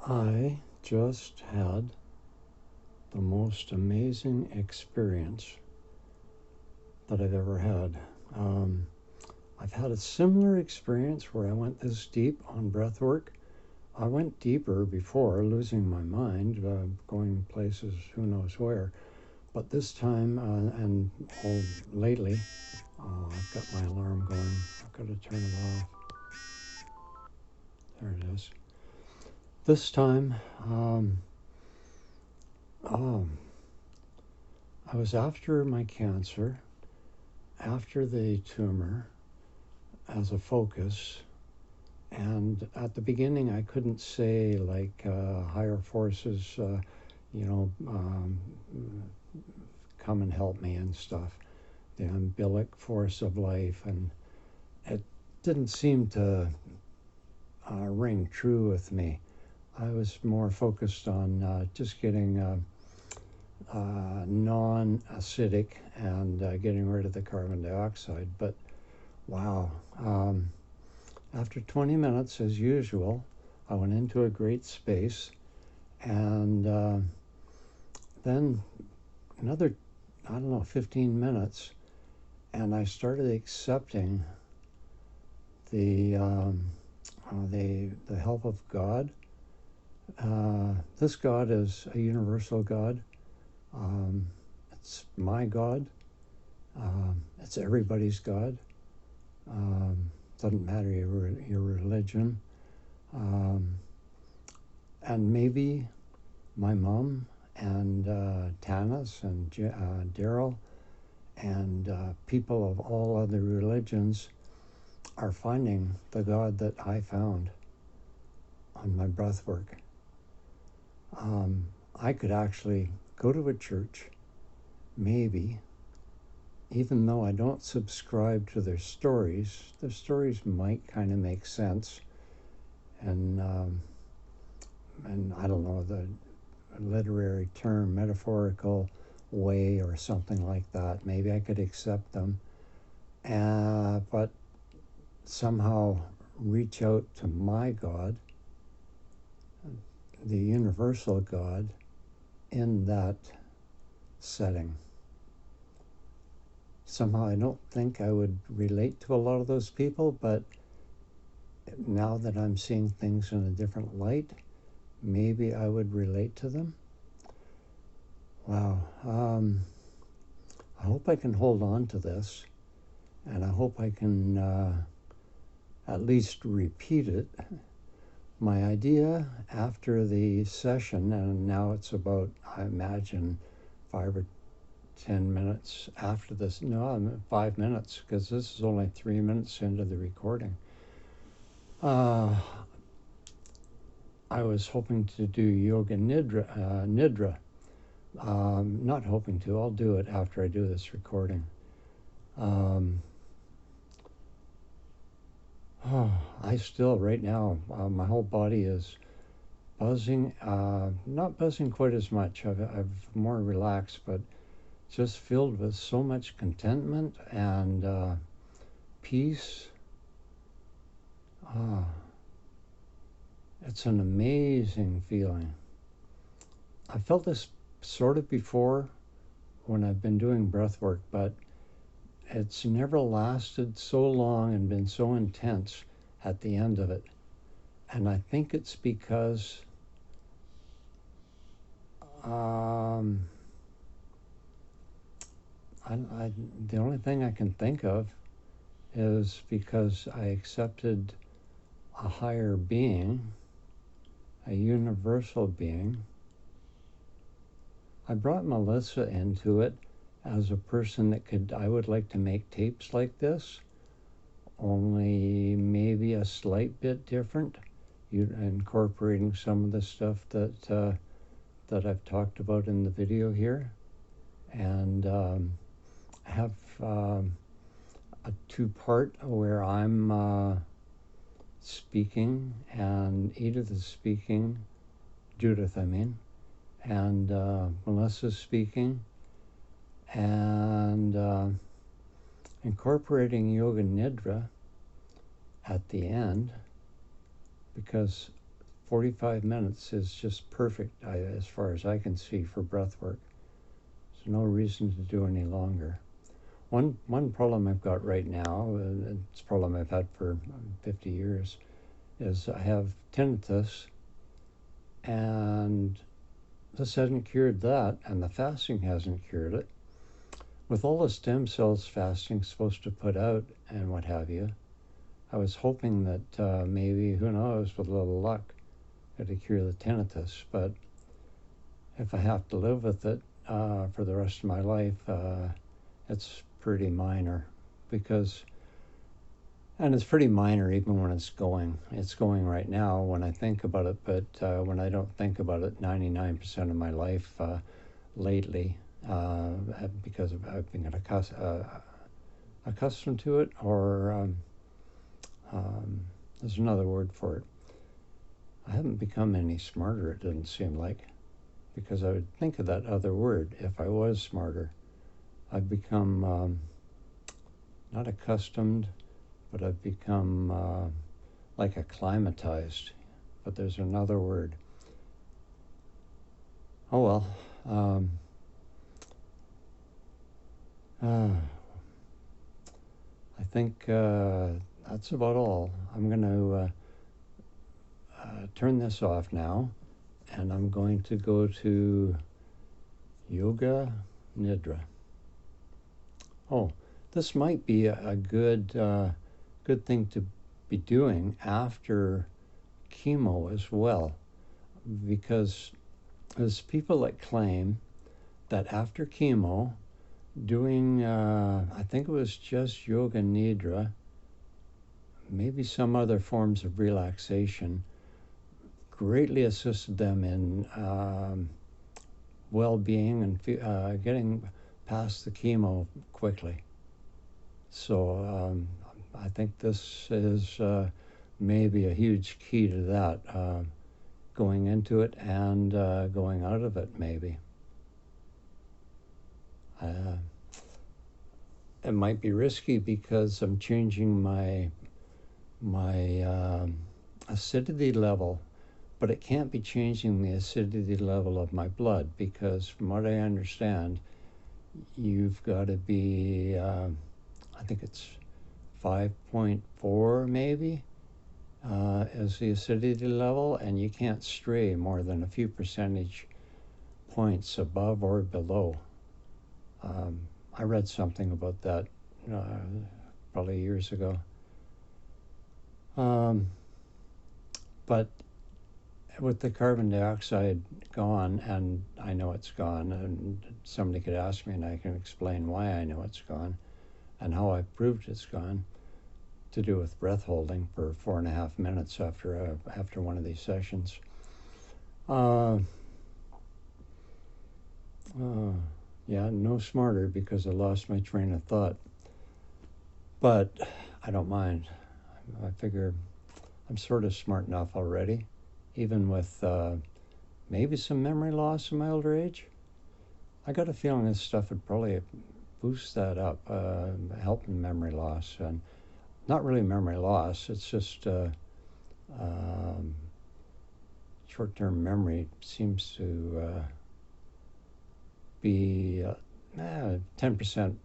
I just had the most amazing experience that I've ever had. Um, I've had a similar experience where I went this deep on breath work. I went deeper before, losing my mind, going places who knows where. But this time, lately, I've got my alarm going. I've got to turn it off. There it is. This time, um, I was after my cancer, after the tumor as a focus. And at the beginning, I couldn't say like higher forces, come and help me and stuff. The umbilic force of life, and it didn't seem to ring true with me. I was more focused on just getting non-acidic and getting rid of the carbon dioxide. But wow. After 20 minutes, as usual, I went into a great space, and then another, 15 minutes, and I started accepting the help of God. This God is a universal God. It's my God. It's everybody's God. Doesn't matter your religion. And maybe my mom and Tanis and Daryl and people of all other religions are finding the God that I found on my breath work. I could actually go to a church, maybe, even though I don't subscribe to their stories might kind of make sense. And I don't know, the literary term, metaphorical way or something like that. Maybe I could accept them, but somehow reach out to my God, the universal God, in that setting. Somehow I don't think I would relate to a lot of those people, but now that I'm seeing things in a different light, maybe I would relate to them. Wow. I hope I can hold on to this, and I hope I can at least repeat it. My idea after the session, and now it's about, I imagine, 5 or 10 minutes after this. No, I'm 5 minutes, because this is only 3 minutes into the recording. I was hoping to do yoga nidra. Not hoping to. I'll do it after I do this recording. I still, right now, my whole body is buzzing. Not buzzing quite as much. I've more relaxed, but just filled with so much contentment and peace. It's an amazing feeling. I felt this sort of before when I've been doing breath work, but it's never lasted so long and been so intense at the end of it. And I think it's because the only thing I can think of is because I accepted a higher being, a universal being. I brought Melissa into it as a person that I would like to make tapes like this, only maybe a slight bit different, incorporating some of the stuff that I've talked about in the video here, and have a two-part where I'm speaking and Edith is speaking, Judith I mean, and Melissa's speaking, and incorporating yoga nidra at the end, because 45 minutes is just perfect as far as I can see for breath work. There's no reason to do any longer. One problem I've got right now, it's a problem I've had for 50 years, is I have tinnitus, and this hasn't cured that, and the fasting hasn't cured it. With all the stem cells fasting's supposed to put out and what have you, I was hoping that maybe, who knows, with a little luck, it'd cure the tinnitus. But if I have to live with it for the rest of my life, it's pretty minor, because, and it's pretty minor even when it's going. It's going right now when I think about it, but when I don't think about it, 99% of my life lately, because I've been accustomed to it, or there's another word for it. I haven't become any smarter, it doesn't seem like, because I would think of that other word if I was smarter. I've become not accustomed, but I've become like acclimatized. But there's another word. Oh well. I think that's about all. I'm going to turn this off now, and I'm going to go to Yoga Nidra. Oh, this might be a good thing to be doing after chemo as well, because there's people that claim that after chemo, doing, I think it was just Yoga Nidra, maybe some other forms of relaxation, greatly assisted them in well-being and getting past the chemo quickly. So I think this is maybe a huge key to that, going into it and going out of it maybe. It might be risky because I'm changing my acidity level, but it can't be changing the acidity level of my blood, because from what I understand, you've got to be, I think it's 5.4 maybe, as the acidity level, and you can't stray more than a few percentage points above or below. I read something about that probably years ago. But with the carbon dioxide gone, and I know it's gone, and somebody could ask me and I can explain why I know it's gone and how I proved it's gone, to do with breath holding for 4.5 minutes after one of these sessions. Yeah, no smarter because I lost my train of thought. But I don't mind. I figure I'm sort of smart enough already, even with maybe some memory loss in my older age. I got a feeling this stuff would probably boost that up, helping memory loss. And not really memory loss, it's just short-term memory seems to be 10%